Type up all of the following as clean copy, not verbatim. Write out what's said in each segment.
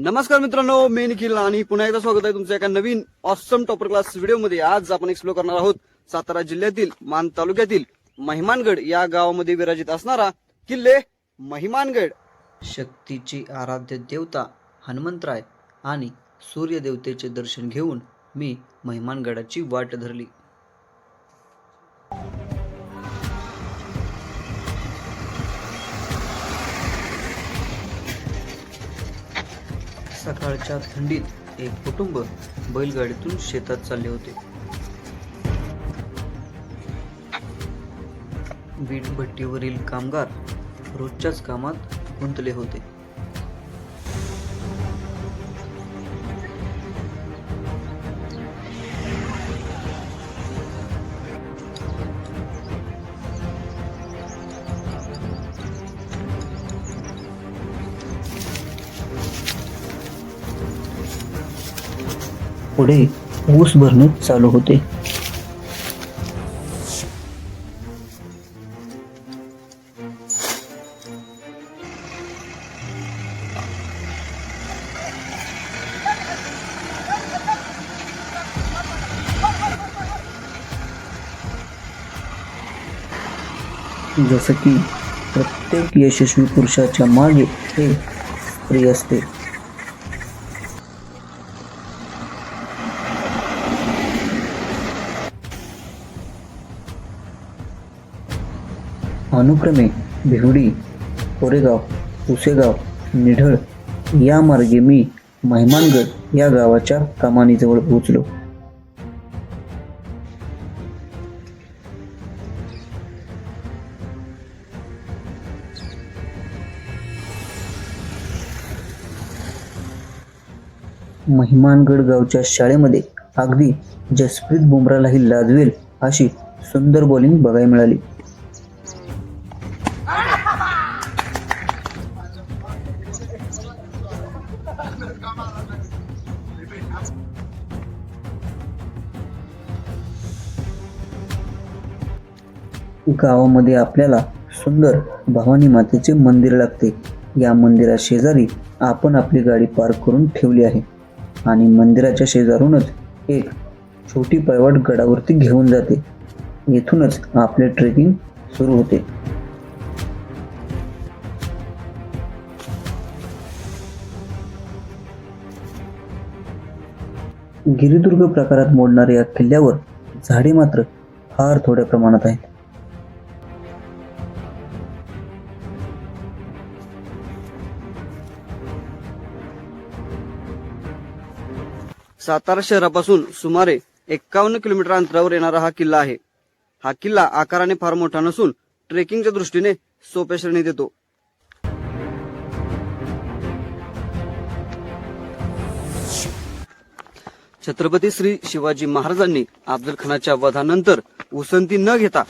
नमस्कार मित्रांनो, मी निखिल आणि पुन्हा एकदा स्वागत आहे तुमच्या एका नवीन ऑसम टॉपर क्लास व्हिडिओमध्ये। आज आपण एक्सप्लोर करणार आहोत सातारा जिल्ह्यातील मान तालुक्यातील महिमानगड या गावामध्ये विराजित असणारा किल्ले महिमानगड। शक्तीची आराध्य देवता हनुमंतराय आणि सूर्यदेवतेचे दर्शन घेऊन मी महिमानगडाची वाट धरली। सकाळच्या थंडीत एक कुटुंब बैलगाडीतून शेतात चालले होते। वीट भट्टीवरील कामगार रोजच्याच कामात गुंतले होते। पुढे ऊस भरणे चालू होते। जसं की प्रत्येक यशस्वी पुरुषाच्या मागे एक स्त्री असते। अनुक्रमे भिवडी, कोरेगाव, पुसेगाव, निढळ या मार्गे मी महिमानगड या गावाच्या कमानीजवळ पोहोचलो। महिमानगड गावच्या शाळेमध्ये अगदी जसप्रीत बुमरालाही लाजवेल अशी सुंदर बॉलिंग बघायला मिळाली। गावामध्ये आपल्याला सुंदर भवानी मातेचे मंदिर लागते। या मंदिरा शेजारी आपण आपली गाडी पार्क करून ठेवली आहे आणि मंदिराच्या शेजारूनच एक छोटी पायवाट गडावरती घेऊन जाते। येथूनच आपले ट्रेकिंग सुरू होते। गिरिदुर्ग प्रकारात मोडणाऱ्या या किल्ल्यावर झाडे मात्र फार थोड्या प्रमाणात आहेत। सातारा शहरापासून सुमारे 51 किलोमीटर अंतरावर येणारा हा किल्ला आहे। हा किल्ला आकाराने फार मोठा नसून ट्रेकिंगच्या दृष्टीने सोप्या श्रेणीत येतो। छत्रपती श्री शिवाजी महाराजांनी अफजल खानाच्या वधानंतर उसंती न घेता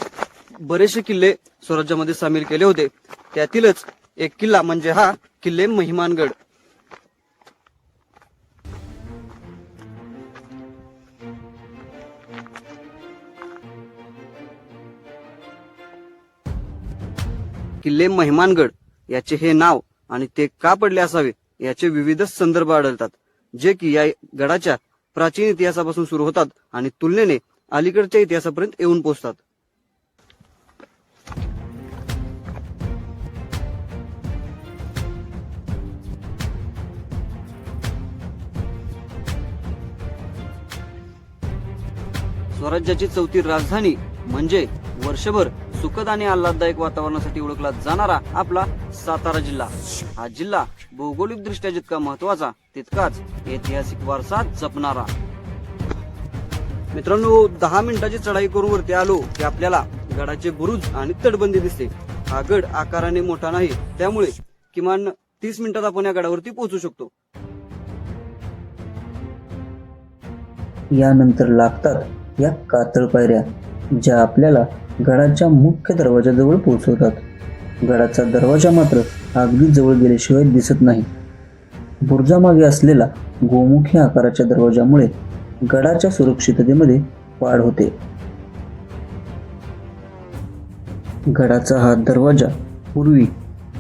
बरेचसे किल्ले स्वराज्यामध्ये सामील केले होते। त्यातीलच एक किल्ला म्हणजे हा किल्ले महिमानगड। किल्ले महिमानगड याचे हे नाव आणि ते का पडले असावे याचे विविध संदर्भ आढळतात, जे की या गडाच्या प्राचीन इतिहासापासून सुरू होतात आणि तुलनेने अलीकडच्या इतिहासापर्यंत येऊन पोहोचतात। स्वराज्याची चौथी राजधानी म्हणजे वर्षभर सुखद आणि आल्हाददायक वातावरणासाठी ओळखला जाणारा आपला सातारा जिल्हा। हा जिल्हा भौगोलिक दृष्ट्या जितका महत्वाचा तितकाच ऐतिहासिक वारसा जपणारा। मित्रांनो, 10 मिनिटाची चढाई करून वरती आलो की आपल्याला गडाचे बुरुज आणि तटबंदी दिसते। हा गड आकाराने मोठा नाही, त्यामुळे किमान 30 मिनिटात आपण या गडावरती पोहोचू शकतो। यानंतर लागतात या कातळ पायऱ्या, ज्या आपल्याला गडाच्या मुख्य दरवाजाजवळ पोहोचवतात। गडाचा दरवाजा मात्र अगदी जवळ गेल्याशिवाय दिसत नाही। बुरुजामागे असलेला गोमुखी आकाराच्या दरवाजामुळे गडाच्या सुरक्षिततेमध्ये वाढ होते। गडाचा हा दरवाजा पूर्वी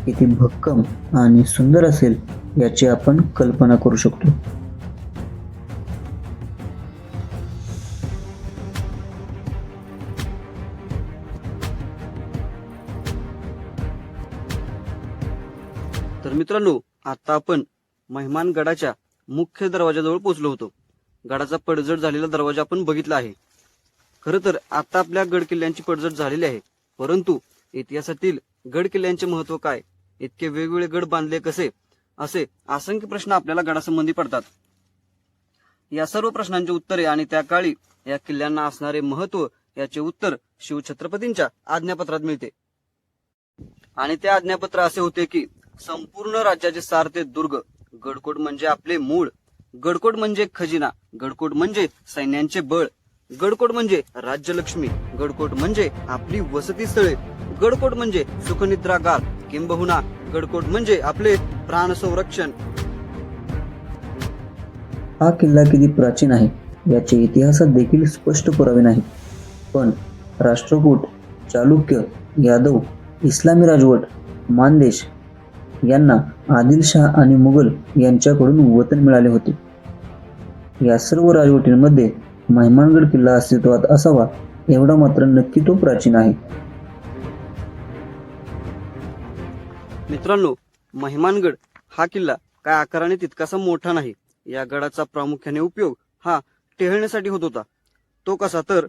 किती भक्कम आणि सुंदर असेल याची आपण कल्पना करू शकतो. तर मित्रांनो, आता आपण मेहमानगडाच्या मुख्य दरवाजाजवळ पोहोचलो होतो. गडाचा पडझड झालेला दरवाजा आपण बघितला आहे. खरं तर आता आपल्या गड किल्ल्यांची पडझड झालेली आहे, परंतु इतिहासातील गड किल्ल्यांचे महत्व काय, इतके वेगवेगळे गड बांधले कसे, असे असंख्य प्रश्न आपल्याला गडासंबंधी पडतात. या सर्व प्रश्नांची उत्तरे आणि त्या काळी या किल्ल्यांना असणारे महत्व याचे उत्तर शिवछत्रपतींच्या आज्ञापत्रात मिळते. आणि ते आज्ञापत्र असे होते की संपूर्ण राज्याचे सार ते दुर्ग, गडकोट म्हणजे आपले मूळ, गडकोट म्हणजे खजिना, गडकोट म्हणजे सैन्यांचे बळ, गडकोट म्हणजे राज्यलक्ष्मी, गडकोट म्हणजे आपली वसती स्थळे, गडकोट म्हणजे सुखनिद्रागार, किंबहुना गडकोट म्हणजे आपले प्राण संरक्षण. हा किल्ला किती प्राचीन आहे याचे इतिहासात देखील स्पष्ट पुरावे नाहीत. पण राष्ट्रकूट, चालुक्य, यादव, इस्लामी राजवट, मानदेश यांना आदिलशाह आणि मुघल यांच्याकडून वतन मिळाले होते. या सर्व राजवटींमध्ये मेहमानगड किल्ला अस्तित्वात असावा एवढा मात्र नक्की तो प्राचीन आहे. मित्रांनो, मेहमानगड हा किल्ला काय आकाराने तितकासा मोठा नाही. या गडाचा प्रामुख्याने उपयोग हा टेहळणीसाठी होत होता. तो कसा तर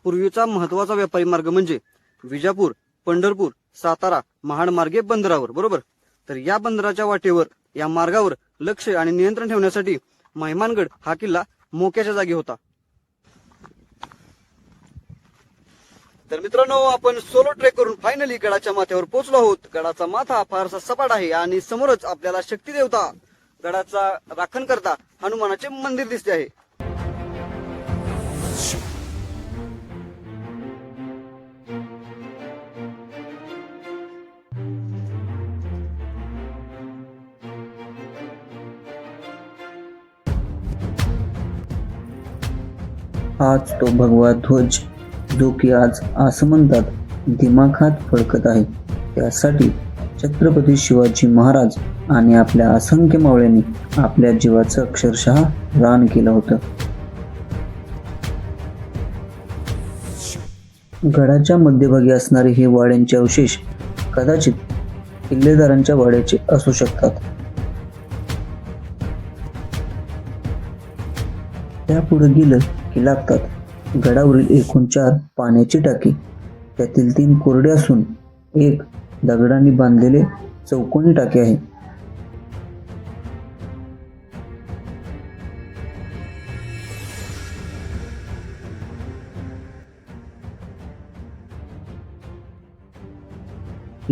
पूर्वीचा महत्वाचा व्यापारी मार्ग म्हणजे विजापूर, पंढरपूर, सातारा, महाड मार्गे बंदरावर, बरोबर. तर या बंदराच्या वाटेवर या मार्गावर लक्ष आणि नियंत्रण ठेवण्यासाठी मेहमानगड हा किल्ला मोक्याच्या जागी होता. तर मित्रांनो, आपण सोलो ट्रेक करून फायनली गडाच्या माथ्यावर पोहोचलो आहोत. गडाचा माथा फारसा सपाट आहे आणि समोरच आपल्याला शक्ती देवता, गडाचा राखण करता हनुमानाचे मंदिर दिसते आहे. हाच तो भगवा ध्वज जो की आज आसमंतात दिमाखात फडकत आहे. त्यासाठी छत्रपती शिवाजी महाराज आणि आपल्या असंख्य मावळ्यांनी आपल्या जीवाचं अक्षरशः रान केलं होतं. गडाच्या मध्यभागी असणारे हे वाड्यांचे अवशेष कदाचित किल्लेदारांच्या वाड्याचे असू शकतात. त्यापुढे गेलं की लागतात गडावरील एकूण 4 पाण्याची टाकी. त्यातील 3 कोरडे असून एक दगडांनी बांधलेले चौकोनी टाके आहे.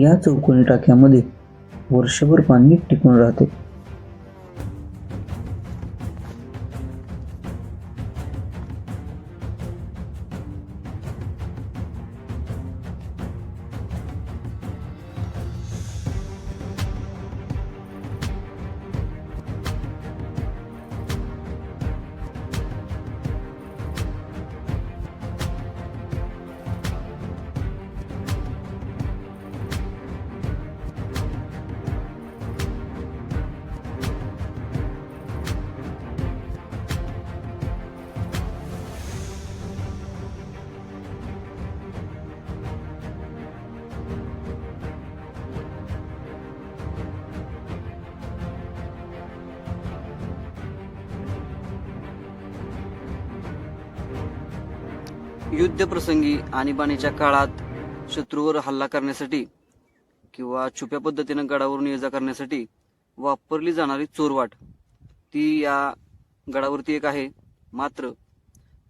या चौकोनी टाक्यामध्ये वर्षभर पाणी टिकून राहते. युद्ध प्रसंगी आणीबाणीच्या काळात शत्रूवर हल्ला करण्यासाठी किंवा छुप्या पद्धतीने गडावरून ये जा करण्यासाठी वापरली जाणारी चोरवाट ती या गडावरती एक आहे. मात्र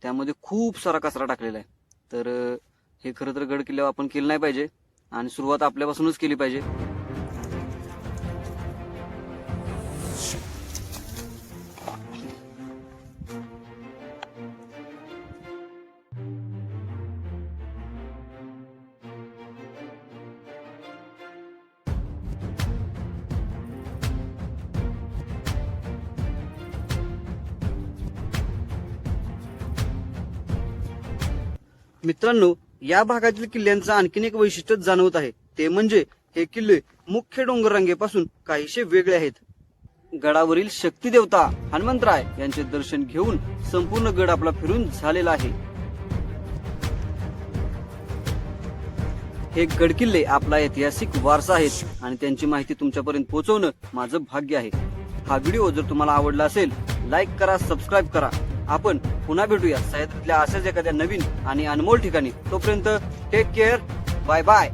त्यामध्ये खूप सारा कचरा टाकलेला आहे. तर हे खरं तर गड किल्ल्यावर आपण केलं नाही पाहिजे आणि सुरुवात आपल्यापासूनच केली पाहिजे. मित्रांनो, या भागातील किल्ल्यांचं आणखीन एक वैशिष्ट्य जाणवत आहे, ते म्हणजे हे किल्ले मुख्य डोंगर रांगेपासून काहीशे वेगळे आहेत. गडावरील शक्ती देवता हनुमंतराय यांचे दर्शन घेऊन संपूर्ण गड आपला फिरून झालेला आहे. हे गड किल्ले आपला ऐतिहासिक वारसा आहेत आणि त्यांची माहिती तुमच्यापर्यंत पोहोचवणं माझं भाग्य आहे. हा व्हिडिओ जर तुम्हाला आवडला असेल लाईक करा, सबस्क्राईब करा. आपण पुन्हा भेटूया सह्याद्रीतल्या अशाच एखाद्या नवीन आणि अनमोल ठिकाणी. तोपर्यंत टेक केअर. Bye bye.